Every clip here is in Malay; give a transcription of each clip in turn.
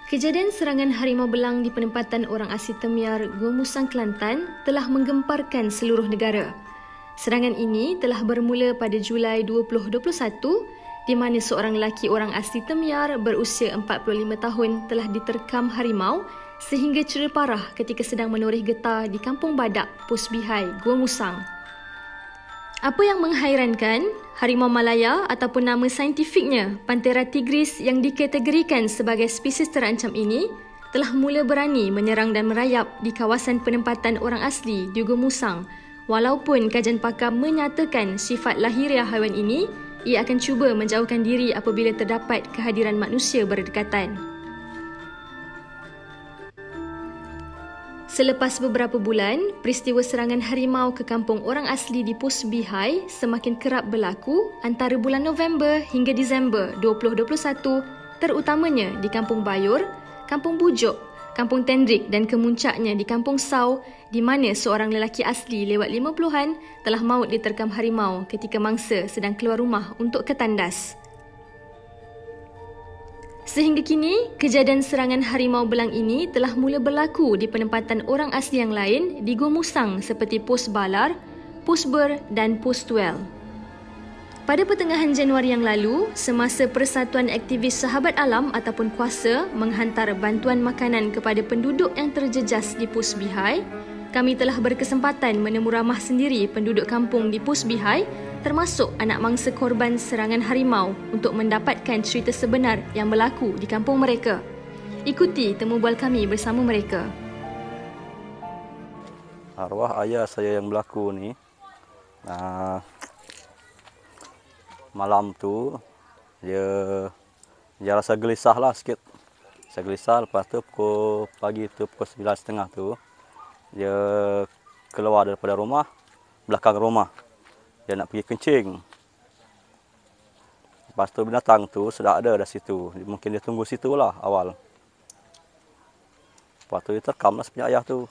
Kejadian serangan harimau belang di penempatan orang asli Temiar, Gua Musang, Kelantan telah menggemparkan seluruh negara. Serangan ini telah bermula pada Julai 2021 di mana seorang lelaki orang asli Temiar berusia 45 tahun telah diterkam harimau sehingga cedera parah ketika sedang menoreh getah di Kampung Badak, Pos Bihai, Gua Musang. Apa yang menghairankan, harimau Malaya ataupun nama saintifiknya Panthera tigris yang dikategorikan sebagai spesies terancam ini telah mula berani menyerang dan merayap di kawasan penempatan orang asli di Gua Musang. Walaupun kajian pakar menyatakan sifat lahiriah haiwan ini, ia akan cuba menjauhkan diri apabila terdapat kehadiran manusia berdekatan. Selepas beberapa bulan, peristiwa serangan harimau ke kampung orang asli di Pos Bihai semakin kerap berlaku antara bulan November hingga Disember 2021, terutamanya di Kampung Bayur, Kampung Bujuk, Kampung Tendrik dan kemuncaknya di Kampung Sau, di mana seorang lelaki asli lewat 50-an telah maut diterkam harimau ketika mangsa sedang keluar rumah untuk ke tandas. Sehingga kini, kejadian serangan harimau belang ini telah mula berlaku di penempatan orang asli yang lain di Gua Musang seperti Pos Balar, Pos Ber dan Pos Tuel. Pada pertengahan Januari yang lalu, semasa Persatuan Aktivis Sahabat Alam ataupun Kuasa menghantar bantuan makanan kepada penduduk yang terjejas di Pos Bihai, kami telah berkesempatan menemu ramah sendiri penduduk kampung di Pos Bihai termasuk anak mangsa korban serangan harimau untuk mendapatkan cerita sebenar yang berlaku di kampung mereka. Ikuti temu bual kami bersama mereka. Arwah ayah saya yang berlaku ni, malam tu dia rasa gelisah lah sikit. Saya gelisah, lepas tu pagi tu pukul 9.30 tu dia keluar daripada rumah, belakang rumah. Dia nak pergi kencing. Lepas tu binatang tu sudah ada dah situ. Mungkin dia tunggu situ lah awal. Lepas tu dia terkam lah sepunya ayah tu.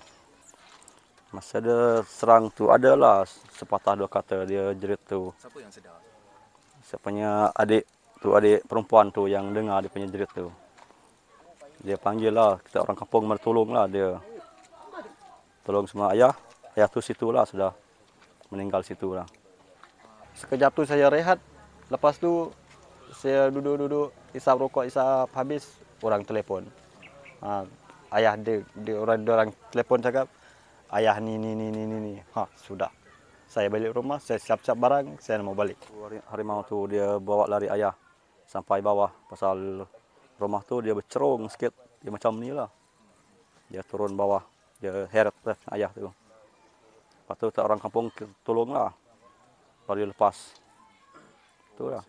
Masa dia serang tu adalah sepatah dua kata dia jerit tu. Siapa yang sedar? Siapanya adik tu, adik perempuan tu yang dengar dia punya jerit tu. Dia panggil lah, kita orang kampung tolong lah dia. Tolong semua ayah. Ayah tu situ lah sudah meninggal situ lah. Sekejap tu saya rehat. Lepas tu saya duduk-duduk isap rokok, isap habis orang telefon. Ayah dia orang telefon cakap, ayah ni. Sudah. Saya balik rumah, saya siap-siap barang, saya mau balik. Harimau tu dia bawa lari ayah sampai bawah. Pasal rumah tu dia bercerung sikit. Dia macam ni lah. Dia turun bawah. Dia heret lah ayah tu. Lepas tu orang kampung tolong lah. Baru dia lepas. Itulah.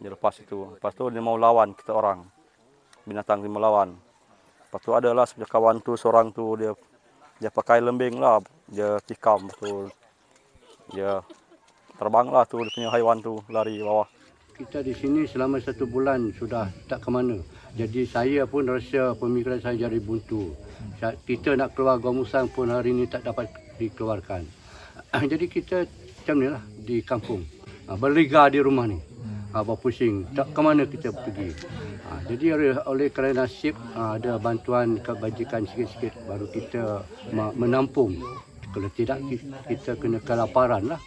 Dia lepas itu. Lepas tu dia mau lawan kita orang. Binatang dia mau lawan. Lepas tu adalah sebenarnya kawan tu, seorang tu dia pakai lembing lah. Dia tikam tu. Dia terbang lah tu dia punya haiwan tu lari bawah. Kita di sini selama 1 bulan sudah tak ke mana. Jadi saya pun rasa pemikiran saya jadi buntu. Kita nak keluar Gua Musang pun hari ini tak dapat dikeluarkan. Jadi kita macam ni lah di kampung. Berliga di rumah ni. Berpusing. Tak ke mana kita pergi. Jadi oleh kerana nasib ada bantuan kebajikan sikit-sikit baru kita menampung. Kalau tidak kita kena kelaparan lah.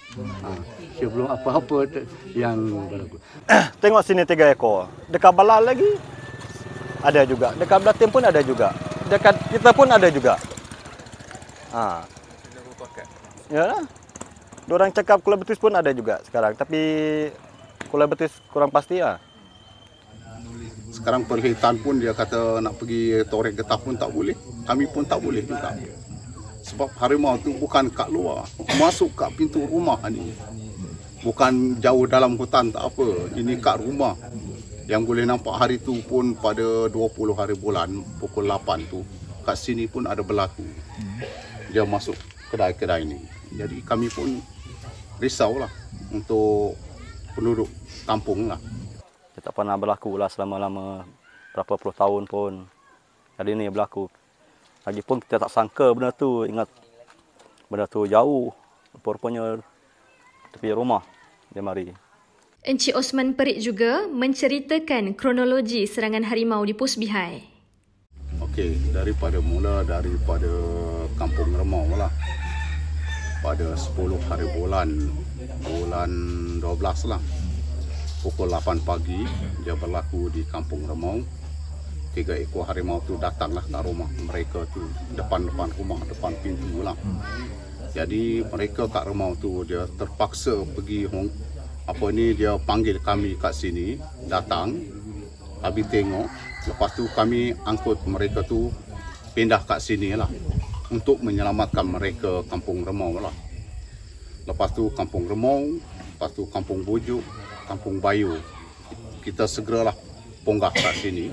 Sebelum apa-apa yang berlaku. Tengok sini 3 ekor. Dekat Balal lagi ada juga. Dekat Blatin pun ada juga. Dekat kita pun ada juga. Ya lah. Diorang cakap Kuala Betis pun ada juga sekarang. Tapi Kuala Betis kurang pasti lah. Sekarang perkhidmatan pun dia kata nak pergi torek getah pun tak boleh. Kami pun tak boleh juga. Sebab harimau tu bukan kat luar. Masuk kat pintu rumah ni. Bukan jauh dalam hutan tak apa. Ini kat rumah. Yang boleh nampak hari tu pun pada 20 hari bulan pukul 8 tu. Kat sini pun ada berlaku. Dia masuk kedai-kedai ni. Jadi kami pun risaulah untuk penduduk kampung lah. Dia tak pernah berlaku lah selama-lama berapa puluh tahun pun. Kali ini berlaku. Lagipun kita tak sangka benda tu. Ingat benda tu jauh. Rupanya tepi rumah dia mari. Encik Osman Perik juga menceritakan kronologi serangan harimau di Pos Bihai. Okey, daripada Kampung Remau lah. Pada 10 hari bulan 12 lah. Pukul 8 pagi dia berlaku di Kampung Remau. 3 ekor harimau tu datanglah ke rumah mereka tu, depan rumah, depan pintu lah. Jadi mereka kat Remau tu dia terpaksa pergi dia panggil kami kat sini, datang, habis tengok. Lepas tu kami angkut mereka tu pindah kat sini lah untuk menyelamatkan mereka Kampung Remau lah. Lepas tu Kampung Remau, lepas tu Kampung Bujuk, Kampung Bayu. Kita segeralah ponggah kat sini.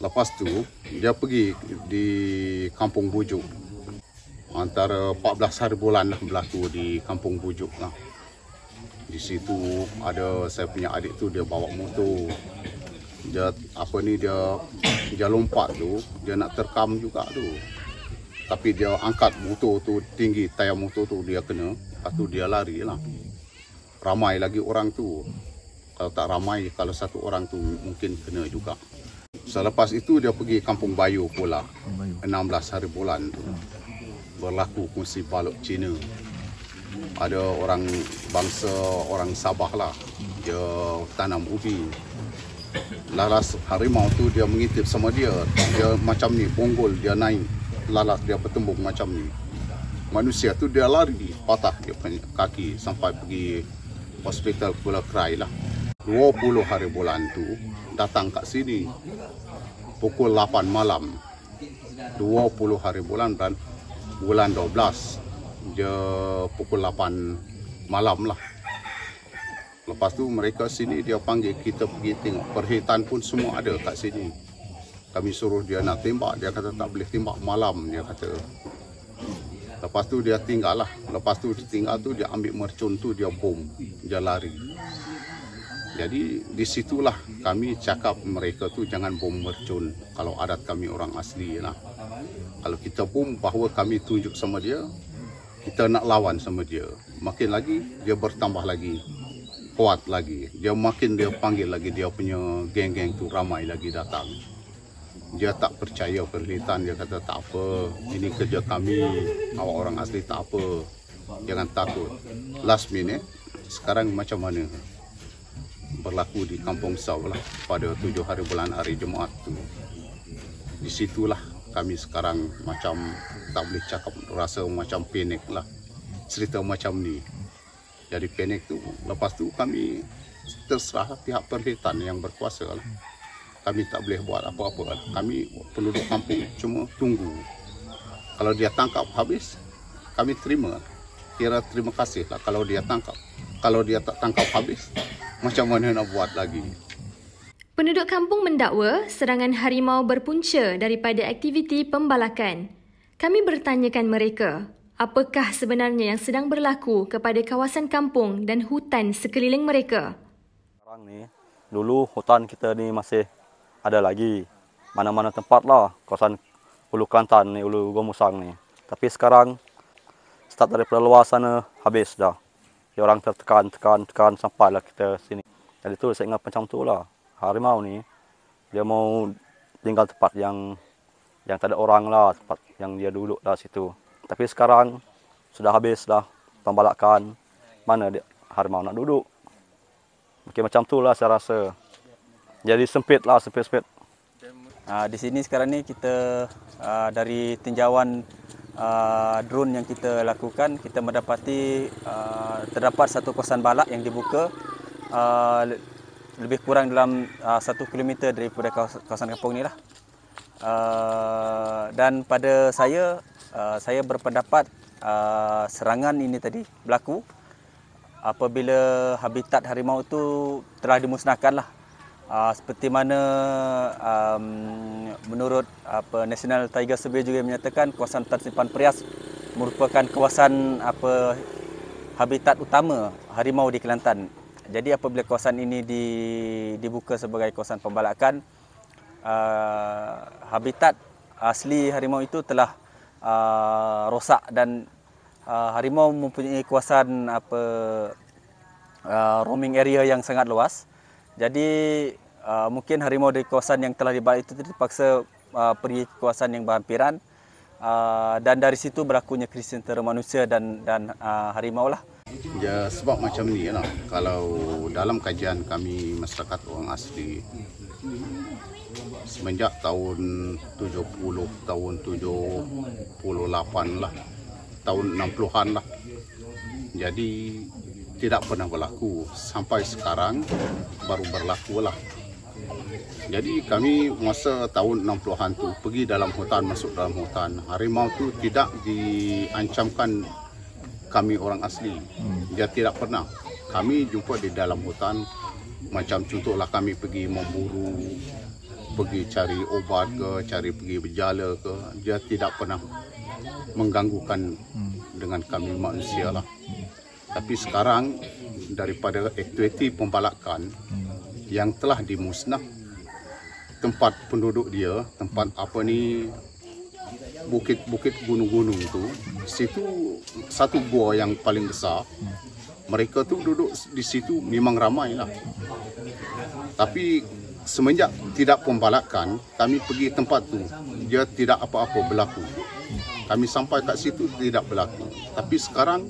Lepas tu dia pergi di Kampung Bujuk. Antara 14 hari bulan lah berlaku di Kampung Bujuk lah. Di situ ada saya punya adik tu, dia bawa motor. Dia lompat tu, dia nak terkam juga tu. Tapi dia angkat motor tu tinggi, tayar motor tu dia kena. Lepas tu dia lari lah. Ramai lagi orang tu. Kalau tak ramai, kalau satu orang tu mungkin kena juga. Selepas itu dia pergi Kampung Bayu pula. 16 hari bulan tu. Berlaku kongsi balok Cina. Ada orang Sabah lah. Dia tanam ubi. Lalas harimau tu dia mengintip sama dia. Dia macam ni, bonggol dia naik. Lalas dia bertembung macam ni. Manusia tu dia lari, patah dia punya kaki sampai pergi hospital Pulau Kerai lah. 20 hari bulan tu datang kat sini. Pukul 8 malam. 20 hari bulan 12. Dia pukul 8 malam lah. Lepas tu mereka sini dia panggil kita pergi tengok. Perhitan pun semua ada kat sini. Kami suruh dia nak tembak. Dia kata tak boleh tembak malam, dia kata. Lepas tu dia tinggal lah. Lepas tu tinggal tu dia ambil mercun tu, dia bom. Dia lari. Jadi disitulah kami cakap mereka tu jangan bom mercun. Kalau adat kami orang asli lah. Kalau kita bom, bahawa kami tunjuk sama dia, kita nak lawan sama dia. Makin lagi dia bertambah lagi. Kuat lagi. Dia panggil lagi dia punya geng-geng tu, ramai lagi datang. Dia tak percaya perlitan, dia kata tak apa, ini kerja kami, awak orang asli tak apa, jangan takut. Last minute, sekarang macam mana? Berlaku di Kampung Sau lah, pada 7 hari bulan hari Jumaat tu. Di situlah kami sekarang macam tak boleh cakap, rasa macam panik lah. Cerita macam ni. Jadi panik tu, lepas tu kami terserah pihak perhitan yang berkuasa lah. Kami tak boleh buat apa-apa lah. Kami penduduk kampung cuma tunggu. Kalau dia tangkap habis, kami terima. Kira terima kasih lah kalau dia tangkap. Kalau dia tak tangkap habis, macam mana nak buat lagi? Penduduk kampung mendakwa serangan harimau berpunca daripada aktiviti pembalakan. Kami bertanyakan mereka, apakah sebenarnya yang sedang berlaku kepada kawasan kampung dan hutan sekeliling mereka? Sekarang ni, dulu hutan kita ni masih ada lagi. Mana-mana tempat lah, kawasan Ulu Kelantan ni, Ulu Gomusang ni. Tapi sekarang, start daripada luar sana, habis dah. Dia orang tekan sampailah kita sini. Jadi tu saya ingat macam tu lah. Harimau ni, dia mau tinggal tempat yang tak ada orang lah, tempat yang dia duduk dah situ. Tapi sekarang, sudah habis dah pembalakan. Mana dia, harimau nak duduk? Mungkin macam tu lah saya rasa. Jadi sempit lah, sempit. Di sini sekarang ni kita dari tinjauan drone yang kita lakukan, kita mendapati terdapat satu kawasan balak yang dibuka lebih kurang dalam 1 km daripada kawasan kampung ni lah. Dan pada saya berpendapat serangan ini tadi berlaku apabila habitat harimau itu telah dimusnahkan lah. Seperti mana menurut National Tiger Survey juga menyatakan kawasan hutan simpan Perias merupakan kawasan habitat utama harimau di Kelantan. Jadi apabila kawasan ini dibuka sebagai kawasan pembalakan, habitat asli harimau itu telah rosak dan harimau mempunyai kawasan roaming area yang sangat luas. Jadi mungkin harimau di kawasan yang telah dibalak itu terpaksa pergi ke kawasan yang berhampiran, dan dari situ berlakunya krisis antara manusia dan harimau lah. Ya, sebab macam ni lah. Kalau dalam kajian kami masyarakat orang asli, semenjak tahun 70, tahun 78 lah, tahun 60-an lah. Jadi tidak pernah berlaku. Sampai sekarang baru berlaku lah. Jadi kami masa tahun 60-an tu pergi dalam hutan, masuk dalam hutan. Harimau tu tidak diancamkan kami orang asli. Dia tidak pernah. Kami jumpa di dalam hutan, macam contohlah kami pergi memburu, pergi cari obat ke, pergi berjala ke. Dia tidak pernah mengganggukan dengan kami manusia lah. Tapi sekarang daripada aktiviti pembalakan yang telah dimusnah, tempat penduduk dia, tempat bukit-bukit gunung-gunung tu, situ satu gua yang paling besar. Mereka tu duduk di situ memang ramai lah. Tapi semenjak tidak pembalakan, kami pergi tempat tu, dia tidak apa-apa berlaku. Kami sampai kat situ tidak berlaku. Tapi sekarang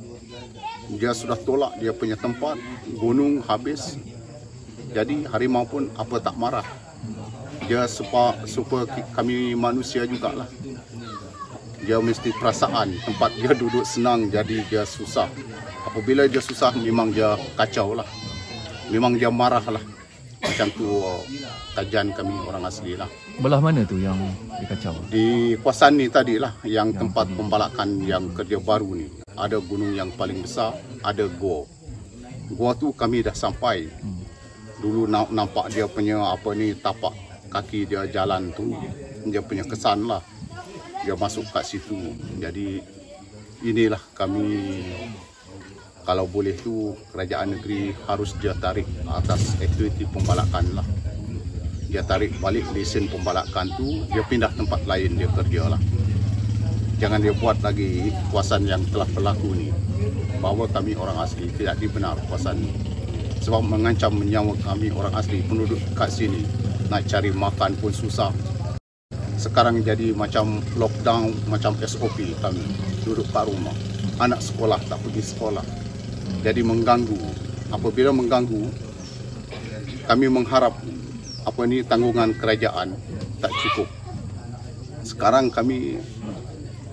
dia sudah tolak dia punya tempat, gunung habis. Jadi harimau pun apa tak marah. Dia supaya kami manusia jugalah. Dia mesti perasaan tempat dia duduk senang, jadi dia susah. Apabila dia susah, memang dia kacau lah. Memang dia marah lah. Macam tu kajian kami orang asli lah. Belah mana tu yang dikacau? Di kawasan ni tadi lah, yang tempat pembalakan yang kerja baru ni. Ada gunung yang paling besar, ada gua. Gua tu kami dah sampai. Dulu nampak dia punya tapak kaki dia jalan tu, dia punya kesan lah. Dia masuk kat situ. Jadi inilah kami, kalau boleh tu kerajaan negeri harus dia tarik atas aktiviti pembalakan lah. Dia tarik balik lesen pembalakan tu, dia pindah tempat lain dia kerja lah. Jangan dia buat lagi kawasan yang telah berlaku ni, bahawa kami orang asli tidak dibenar kawasan ni. Sebab mengancam nyawa kami orang asli, penduduk kat sini. Nak cari makan pun susah. Sekarang jadi macam lockdown, macam SOP kami. Duduk kat rumah. Anak sekolah tak pergi sekolah. Jadi mengganggu. Apabila mengganggu, kami mengharap tanggungan kerajaan tak cukup. Sekarang kami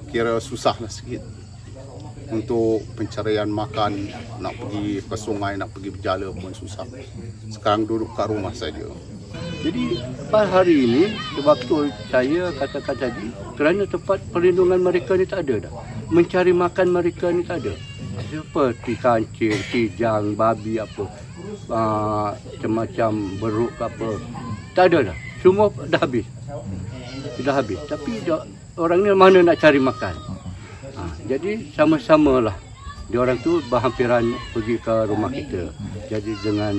kira susahlah sikit untuk pencarian makan, nak pergi ke sungai, nak pergi berjala pun susah. Sekarang duduk kat rumah saja. Jadi pada hari ini, sebab tu saya katakan tadi, kerana tempat perlindungan mereka ni tak ada dah. Mencari makan mereka ni tak ada. Seperti kancil, kijang, babi macam-macam beruk apa. Tak ada dah. Semua dah habis. Sudah habis. Tapi orang ni mana nak cari makan. Jadi sama-samalah. Dia orang tu berhampiran pergi ke rumah kita. Jadi dengan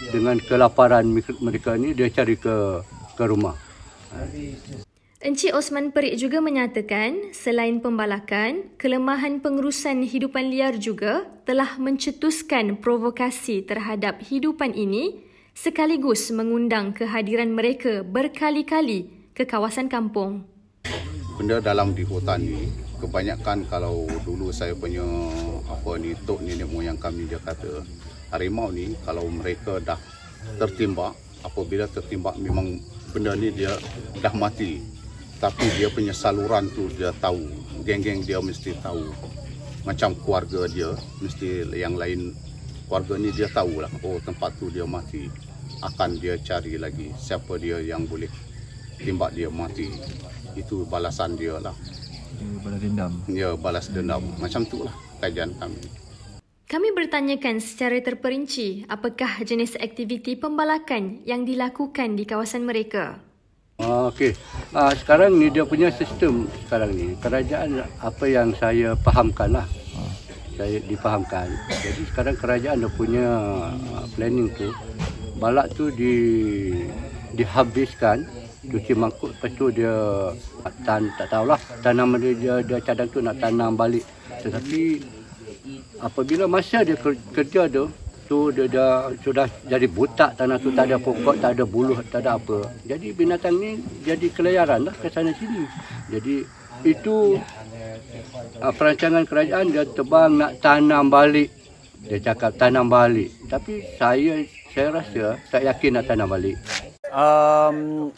dengan kelaparan mereka ni, dia cari ke rumah. Encik Osman Perik juga menyatakan selain pembalakan, kelemahan pengurusan hidupan liar juga telah mencetuskan provokasi terhadap hidupan ini sekaligus mengundang kehadiran mereka berkali-kali ke kawasan kampung. Benda dalam di hutan ni, kebanyakan kalau dulu saya punya tok nenek moyang kami dia kata, harimau ni kalau mereka dah tertimbak, apabila tertimbak memang benda ni dia dah mati. Tapi dia punya saluran tu dia tahu, geng-geng dia mesti tahu. Macam keluarga dia, mesti yang lain keluarga ni dia tahulah, tempat tu dia mati. Akan dia cari lagi siapa dia yang boleh timbak dia mati. Itu balasan dia lah. Balas dendam. Ya, balas dendam. Macam tu lah kajian kami. Kami bertanyakan secara terperinci apakah jenis aktiviti pembalakan yang dilakukan di kawasan mereka. Okey. Sekarang ni dia punya sistem sekarang ni. Kerajaan apa yang saya fahamkan lah. Saya difahamkan. Jadi sekarang kerajaan dia punya planning tu, balak tu dihabiskan, cuci mangkuk, lepas tu dia tak tahulah tanaman dia cadang tu nak tanam balik. Tetapi apabila masa dia kerja tu, tu dia sudah jadi butak, tanah tu tak ada pokok, tak ada buluh, tak ada apa. Jadi binatang ni jadi kelayaran lah ke sana sini. Jadi itu perancangan kerajaan, dia tebang nak tanam balik. Dia cakap tanam balik. Tapi saya rasa tak yakin nak tanam balik.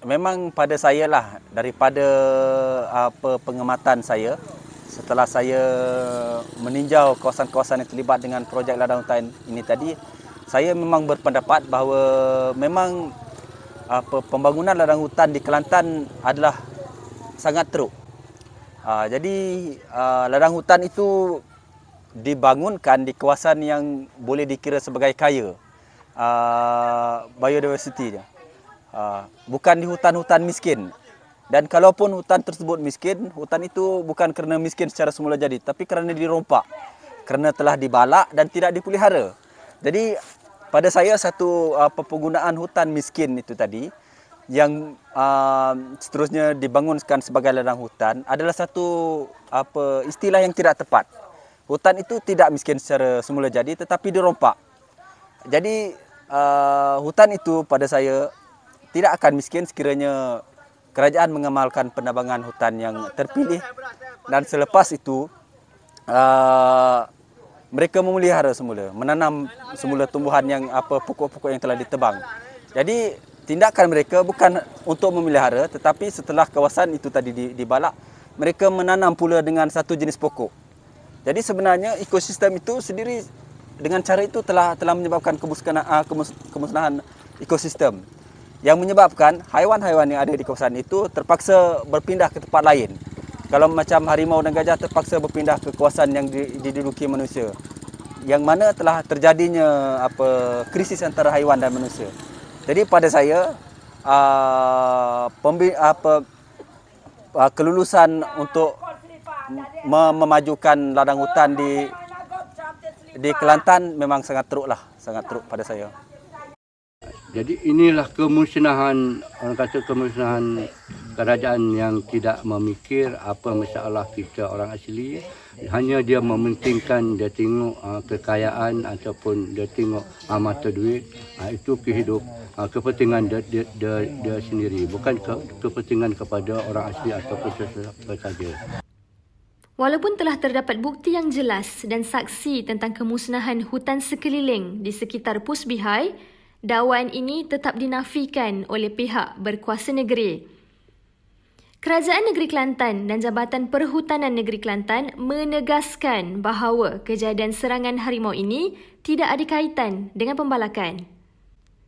Memang pada saya lah, daripada pengamatan saya, setelah saya meninjau kawasan-kawasan yang terlibat dengan projek ladang hutan ini tadi, saya memang berpendapat bahawa memang pembangunan ladang hutan di Kelantan adalah sangat teruk. Jadi ladang hutan itu dibangunkan di kawasan yang boleh dikira sebagai kaya biodiversity dia. Bukan di hutan-hutan miskin. Dan kalaupun hutan tersebut miskin, hutan itu bukan kerana miskin secara semula jadi, tapi kerana dirompak, kerana telah dibalak dan tidak dipelihara. Jadi pada saya satu penggunaan hutan miskin itu tadi yang seterusnya dibangunkan sebagai ladang hutan adalah satu istilah yang tidak tepat. Hutan itu tidak miskin secara semula jadi tetapi dirompak. Jadi hutan itu pada saya tidak akan miskin sekiranya kerajaan mengamalkan penebangan hutan yang terpilih dan selepas itu mereka memelihara semula, menanam semula tumbuhan yang pokok-pokok yang telah ditebang. Jadi tindakan mereka bukan untuk memelihara tetapi setelah kawasan itu tadi dibalak, mereka menanam pula dengan satu jenis pokok. Jadi sebenarnya ekosistem itu sendiri dengan cara itu telah menyebabkan kemusnahan ekosistem, yang menyebabkan haiwan-haiwan yang ada di kawasan itu terpaksa berpindah ke tempat lain. Kalau macam harimau dan gajah terpaksa berpindah ke kawasan yang diduduki manusia, yang mana telah terjadinya krisis antara haiwan dan manusia. Jadi pada saya kelulusan untuk memajukan ladang hutan di Kelantan memang sangat teruk pada saya. Jadi inilah kemusnahan, orang kata kemusnahan kerajaan yang tidak memikir apa masalah kita orang asli. Hanya dia mementingkan, dia tengok kekayaan ataupun dia tengok mata duit. Itu kepentingan dia sendiri, bukan kepentingan kepada orang asli ataupun sesiapa saja. Walaupun telah terdapat bukti yang jelas dan saksi tentang kemusnahan hutan sekeliling di sekitar Pos Bihai, dakwaan ini tetap dinafikan oleh pihak berkuasa negeri. Kerajaan Negeri Kelantan dan Jabatan Perhutanan Negeri Kelantan menegaskan bahawa kejadian serangan harimau ini tidak ada kaitan dengan pembalakan.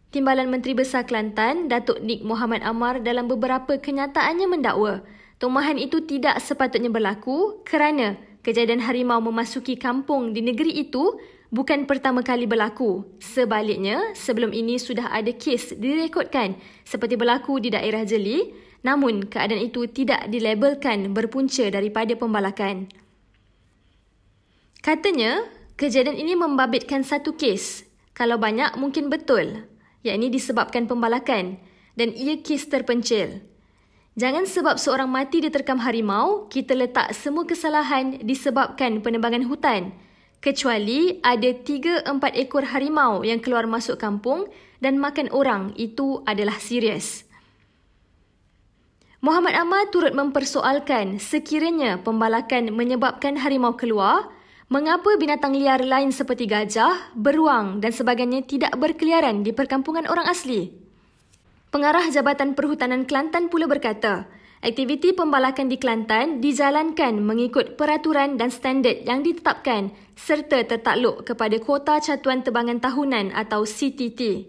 Timbalan Menteri Besar Kelantan, Datuk Nik Mohamed Amar dalam beberapa kenyataannya mendakwa tomahan itu tidak sepatutnya berlaku kerana kejadian harimau memasuki kampung di negeri itu bukan pertama kali berlaku. Sebaliknya, sebelum ini sudah ada kes direkodkan seperti berlaku di daerah Jeli, namun keadaan itu tidak dilabelkan berpunca daripada pembalakan. Katanya, kejadian ini membabitkan satu kes. Kalau banyak mungkin betul, yakni disebabkan pembalakan dan ia kes terpencil. Jangan sebab seorang mati diterkam harimau, kita letak semua kesalahan disebabkan penebangan hutan. Kecuali ada 3-4 ekor harimau yang keluar masuk kampung dan makan orang, itu adalah serius. Mohamed Amar turut mempersoalkan sekiranya pembalakan menyebabkan harimau keluar, mengapa binatang liar lain seperti gajah, beruang dan sebagainya tidak berkeliaran di perkampungan orang asli. Pengarah Jabatan Perhutanan Kelantan pula berkata, aktiviti pembalakan di Kelantan dijalankan mengikut peraturan dan standard yang ditetapkan serta tertakluk kepada Kota Catuan Tebangan Tahunan atau CTT.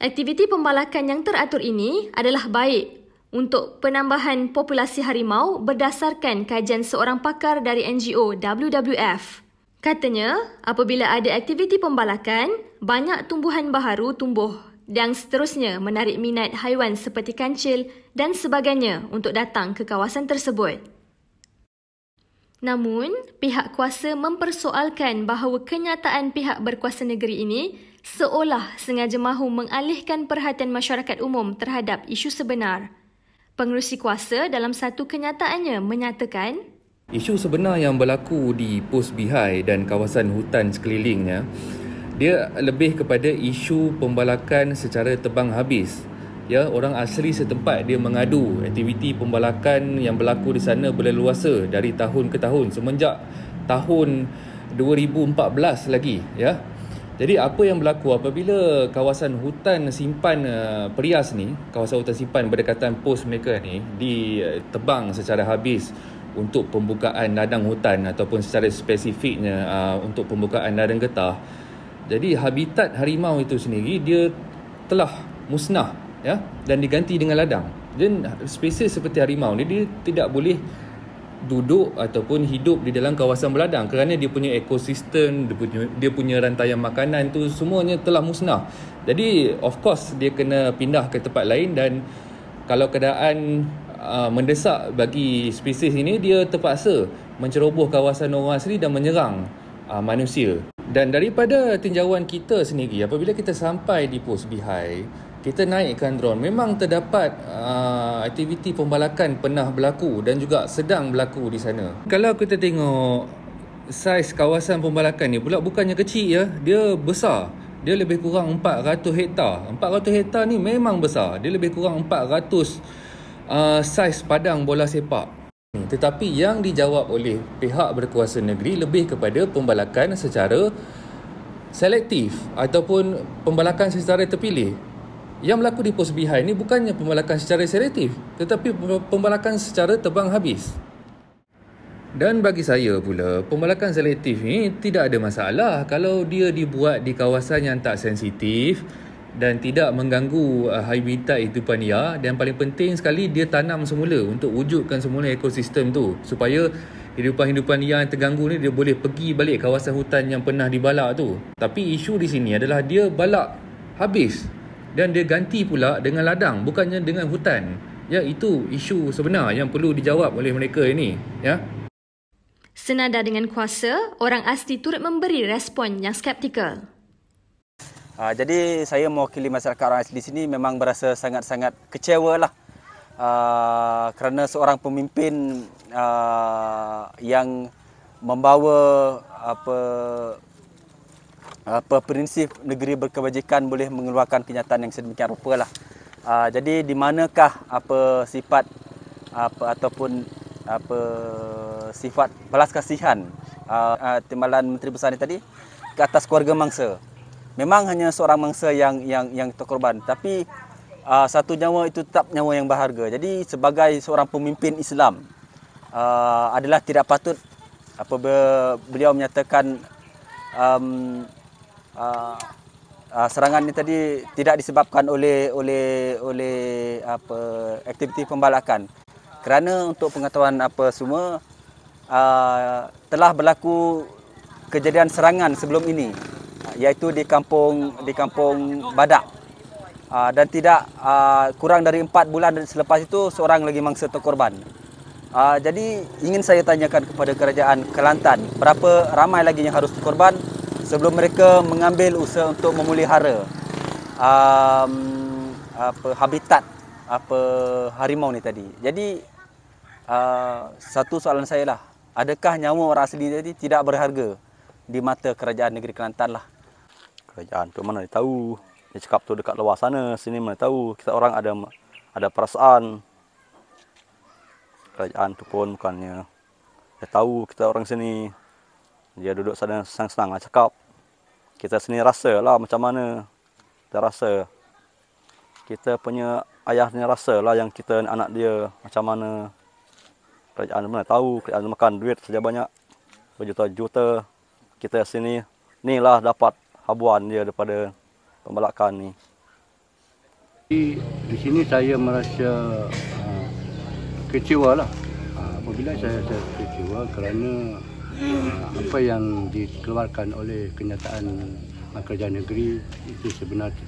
Aktiviti pembalakan yang teratur ini adalah baik untuk penambahan populasi harimau berdasarkan kajian seorang pakar dari NGO WWF. Katanya, apabila ada aktiviti pembalakan, banyak tumbuhan baharu tumbuh dan seterusnya menarik minat haiwan seperti kancil dan sebagainya untuk datang ke kawasan tersebut. Namun, pihak kuasa mempersoalkan bahawa kenyataan pihak berkuasa negeri ini seolah sengaja mahu mengalihkan perhatian masyarakat umum terhadap isu sebenar. Pengerusi kuasa dalam satu kenyataannya menyatakan, isu sebenar yang berlaku di Pos Bihai dan kawasan hutan sekelilingnya, dia lebih kepada isu pembalakan secara tebang habis. Ya, orang asli setempat dia mengadu aktiviti pembalakan yang berlaku di sana berleluasa dari tahun ke tahun semenjak tahun 2014 lagi, ya. Jadi apa yang berlaku apabila kawasan hutan simpan Perias ni, kawasan hutan simpan berdekatan pos mereka ni ditebang secara habis untuk pembukaan ladang hutan ataupun secara spesifiknya untuk pembukaan ladang getah. Jadi habitat harimau itu sendiri dia telah musnah, ya, dan diganti dengan ladang. Dan spesies seperti harimau ni dia tidak boleh duduk ataupun hidup di dalam kawasan berladang kerana dia punya ekosistem, dia punya rantaian makanan tu semuanya telah musnah. Jadi of course dia kena pindah ke tempat lain, dan kalau keadaan mendesak bagi spesies ini, dia terpaksa menceroboh kawasan orang asli dan menyerang manusia. Dan daripada tinjauan kita sendiri, apabila kita sampai di pos Bihai, kita naikkan drone, memang terdapat aktiviti pembalakan pernah berlaku dan juga sedang berlaku di sana. Kalau kita tengok saiz kawasan pembalakan ni pula bukannya kecil, ya, dia besar. Dia lebih kurang 400 hektar. 400 hektar ni memang besar. Dia lebih kurang 400 saiz padang bola sepak. Tetapi yang dijawab oleh pihak berkuasa negeri lebih kepada pembalakan secara selektif ataupun pembalakan secara terpilih. Yang berlaku di pos Bihai ni bukannya pembalakan secara selektif, tetapi pembalakan secara tebang habis. Dan bagi saya pula, pembalakan selektif ni tidak ada masalah kalau dia dibuat di kawasan yang tak sensitif dan tidak mengganggu habitat hidupan liar, dan paling penting sekali dia tanam semula untuk wujudkan semula ekosistem tu supaya hidupan-hidupan liar yang terganggu ni dia boleh pergi balik kawasan hutan yang pernah dibalak tu. Tapi isu di sini adalah dia balak habis dan dia ganti pula dengan ladang, bukannya dengan hutan. Ya, itu isu sebenar yang perlu dijawab oleh mereka ini, ya. Senada dengan kuasa, orang asli turut memberi respon yang skeptikal. Jadi saya mewakili masyarakat orang asli di sini memang berasa sangat-sangat kecewa lah. Kerana seorang pemimpin yang membawa prinsip negeri berkebajikan boleh mengeluarkan kenyataan yang sedemikian rupa lah. Jadi di manakah sifat ataupun sifat belas kasihan timbalan Menteri Besar ni tadi ke atas keluarga mangsa. Memang hanya seorang mangsa yang terkorban, tapi satu nyawa itu tetap nyawa yang berharga. Jadi sebagai seorang pemimpin Islam adalah tidak patut apabila beliau menyatakan serangan ini tadi tidak disebabkan oleh aktiviti pembalakan. Kerana untuk pengetahuan semua telah berlaku kejadian serangan sebelum ini, iaitu di kampung Badak, dan tidak kurang dari 4 bulan selepas itu seorang lagi mangsa terkorban. Jadi ingin saya tanyakan kepada kerajaan Kelantan, berapa ramai lagi yang harus terkorban sebelum mereka mengambil usaha untuk memelihara habitat harimau ni tadi. Jadi satu soalan saya lah, adakah nyawa orang asli tadi tidak berharga di mata kerajaan negeri Kelantan lah? Kerajaan tu mana dia tahu. Dia cakap tu dekat luar sana, sini mana tahu. Kita orang ada perasaan. Kerajaan tu pun bukannya dia tahu kita orang sini. Dia duduk sana senang-senang lah cakap. Kita sini rasa lah macam mana. Kita rasa. Kita punya ayah ni rasa lah yang kita anak dia macam mana. Kerajaan mana tahu. Kerajaan makan duit saja banyak. Berjuta-juta. Kita sini ni lah dapat habuan dia daripada pembalakan ni. Di sini saya merasa kecewa lah. Apabila saya kecewa kerana apa yang dikeluarkan oleh kenyataan kerajaan negeri itu sebenarnya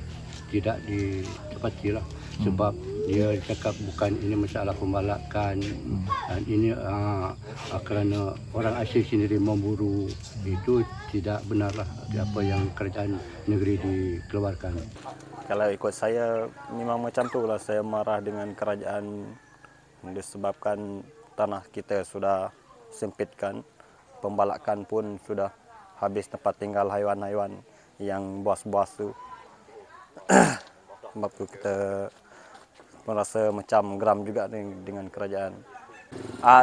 tidak ditepati lah. Sebab dia cakap bukan ini masalah pembalakan, dan ini kerana orang asli sendiri memburu. Itu tidak benarlah apa yang kerajaan negeri dikeluarkan. Kalau ikut saya memang macam tu lah, saya marah dengan kerajaan disebabkan tanah kita sudah sempitkan, pembalakan pun sudah habis tempat tinggal haiwan-haiwan. yang bos-bos tu. Sebab tu kita merasa macam geram juga dengan kerajaan.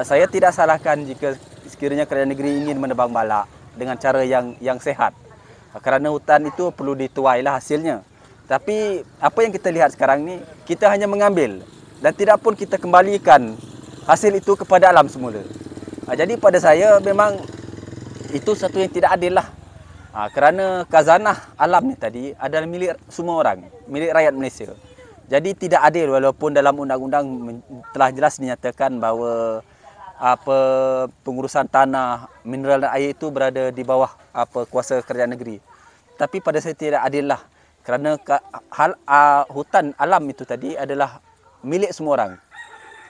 Saya tidak salahkan jika sekiranya kerajaan negeri ingin menebang balak dengan cara yang sehat. Kerana hutan itu perlu dituailah hasilnya. Tapi apa yang kita lihat sekarang ni, kita hanya mengambil dan tidak pun kita kembalikan hasil itu kepada alam semula. Jadi pada saya memang itu satu yang tidak adil lah. Kerana khazanah alam ni tadi adalah milik semua orang, milik rakyat Malaysia. Jadi tidak adil walaupun dalam undang-undang telah jelas dinyatakan bahawa pengurusan tanah, mineral dan air itu berada di bawah kuasa kerajaan negeri. Tapi pada saya tidak adil lah. Kerana hutan alam itu tadi adalah milik semua orang.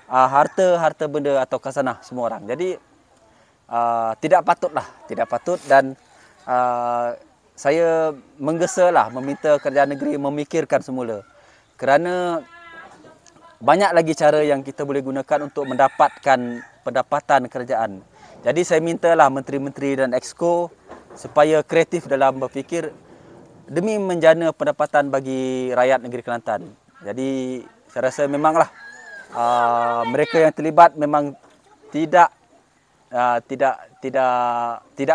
Harta benda atau khazanah semua orang. Jadi tidak patut dan saya menggesalah meminta kerajaan negeri memikirkan semula. Kerana banyak lagi cara yang kita boleh gunakan untuk mendapatkan pendapatan kerajaan. Jadi saya mintalah menteri-menteri dan exco supaya kreatif dalam berfikir demi menjana pendapatan bagi rakyat negeri Kelantan. Jadi saya rasa memanglah mereka yang terlibat memang tidak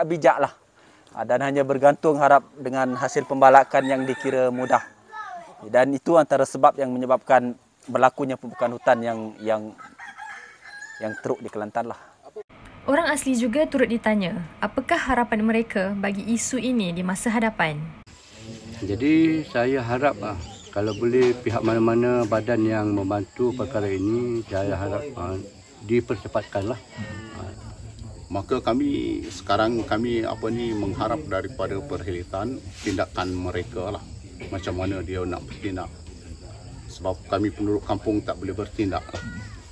bijaklah dan hanya bergantung harap dengan hasil pembalakan yang dikira mudah. Dan itu antara sebab yang menyebabkan berlakunya pembukaan hutan yang teruk di Kelantan lah. Orang asli juga turut ditanya, apakah harapan mereka bagi isu ini di masa hadapan? Jadi saya harap kalau boleh pihak mana-mana badan yang membantu perkara ini, saya harap dipercepatkanlah. Maka kami mengharap daripada Perkhidmatan tindakan mereka lah. Macam mana dia nak bertindak. Sebab kami penduduk kampung tak boleh bertindak lah.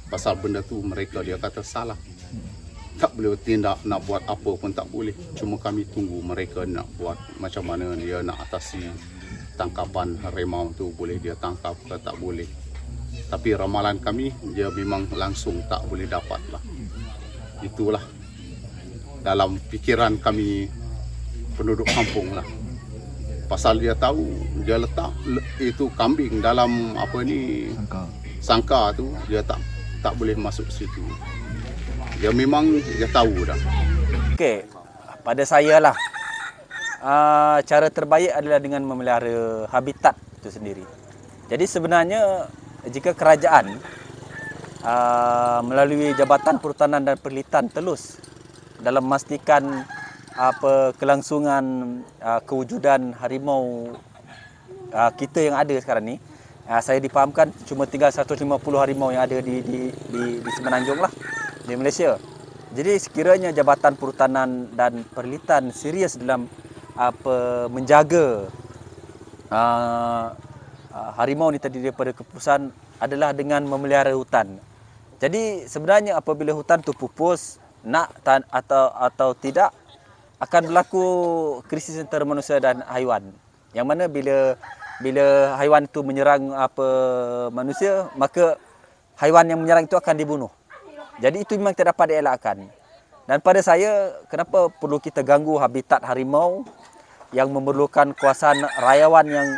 Pasal benda tu mereka dia kata salah. Tak boleh bertindak, nak buat apa pun tak boleh. Cuma kami tunggu mereka nak buat macam mana dia nak atasi tangkapan harimau tu, boleh dia tangkap ke tak boleh. Tapi ramalan kami dia memang langsung tak boleh dapat lah. Itulah dalam fikiran kami penduduk kampung lah. Pasal dia tahu dia letak itu kambing dalam sangka tu, dia tak boleh masuk situ. Dia memang dia tahu dah. Okey, pada saya lah cara terbaik adalah dengan memelihara habitat itu sendiri. Jadi sebenarnya jika kerajaan melalui Jabatan Perhutanan dan Perkhidmatan telus dalam memastikan kelangsungan kewujudan harimau kita yang ada sekarang ni, saya difahamkan cuma tinggal 150 harimau yang ada di Semenanjung lah, di Malaysia. Jadi sekiranya Jabatan Perhutanan dan Perkhidmatan serius dalam menjaga harimau ni tadi daripada kepupusan adalah dengan memelihara hutan. Jadi sebenarnya apabila hutan tu pupus, nak atau tidak, akan berlaku krisis antara manusia dan haiwan. Yang mana bila haiwan itu menyerang manusia, maka haiwan yang menyerang itu akan dibunuh. Jadi itu memang tidak dapat dielakkan. Dan pada saya, kenapa perlu kita ganggu habitat harimau yang memerlukan kawasan rayawan yang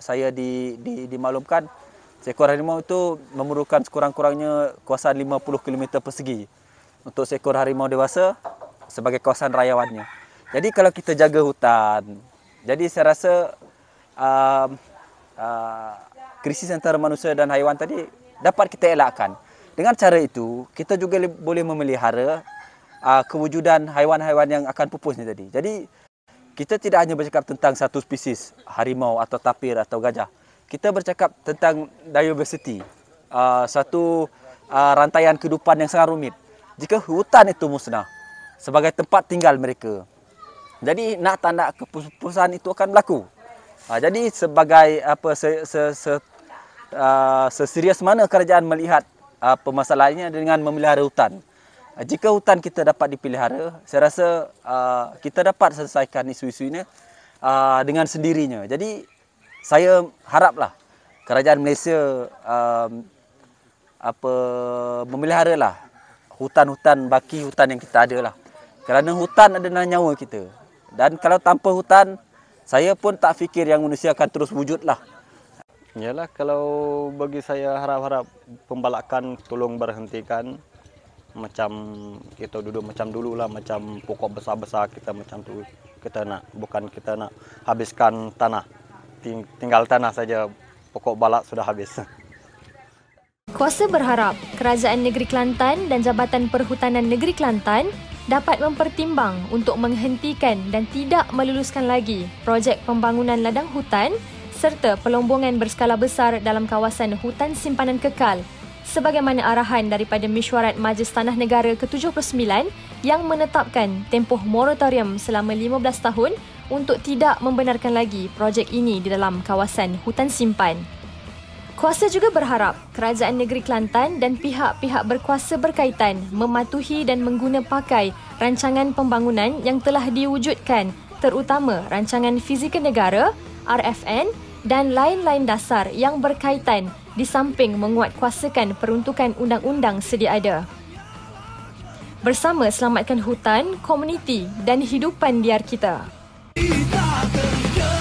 saya dimaklumkan, seekor harimau itu memerlukan sekurang-kurangnya kawasan 50 km persegi untuk seekor harimau dewasa sebagai kawasan rayawannya. Jadi kalau kita jaga hutan, jadi saya rasa krisis antara manusia dan haiwan tadi dapat kita elakkan. Dengan cara itu, kita juga boleh memelihara kewujudan haiwan-haiwan yang akan pupus ni tadi. Jadi kita tidak hanya bercakap tentang satu spesies harimau atau tapir atau gajah. Kita bercakap tentang diversity, satu rantaian kehidupan yang sangat rumit. Jika hutan itu musnah sebagai tempat tinggal mereka, jadi nak tak nak kepupusan itu akan berlaku. Jadi sebagai seserius mana kerajaan melihat permasalahannya dengan memelihara hutan. Jika hutan kita dapat dipelihara, saya rasa kita dapat selesaikan isu-isu ini dengan sendirinya. Jadi saya haraplah kerajaan Malaysia memeliharalah hutan-hutan baki hutan yang kita ada lah. Kerana hutan adalah nyawa kita. Dan kalau tanpa hutan, saya pun tak fikir yang manusia akan terus wujudlah. Yalah, kalau bagi saya harap-harap pembalakan tolong berhentikan. Macam kita duduk macam dululah, macam pokok besar-besar kita macam tu. Kita nak, bukan kita nak habiskan tanah. Tinggal tanah saja, pokok balak sudah habis. Kuasa berharap Kerajaan Negeri Kelantan dan Jabatan Perhutanan Negeri Kelantan dapat mempertimbang untuk menghentikan dan tidak meluluskan lagi projek pembangunan ladang hutan serta pelombongan berskala besar dalam kawasan hutan simpanan kekal sebagaimana arahan daripada Mesyuarat Majlis Tanah Negara ke-79 yang menetapkan tempoh moratorium selama 15 tahun untuk tidak membenarkan lagi projek ini di dalam kawasan hutan simpan. Kuasa juga berharap Kerajaan Negeri Kelantan dan pihak-pihak berkuasa berkaitan mematuhi dan mengguna pakai rancangan pembangunan yang telah diwujudkan, terutama Rancangan Fizikal Negara, RFN dan lain-lain dasar yang berkaitan di samping menguatkuasakan peruntukan undang-undang sedia ada. Bersama selamatkan hutan, komuniti dan hidupan liar kita. Kita terderita.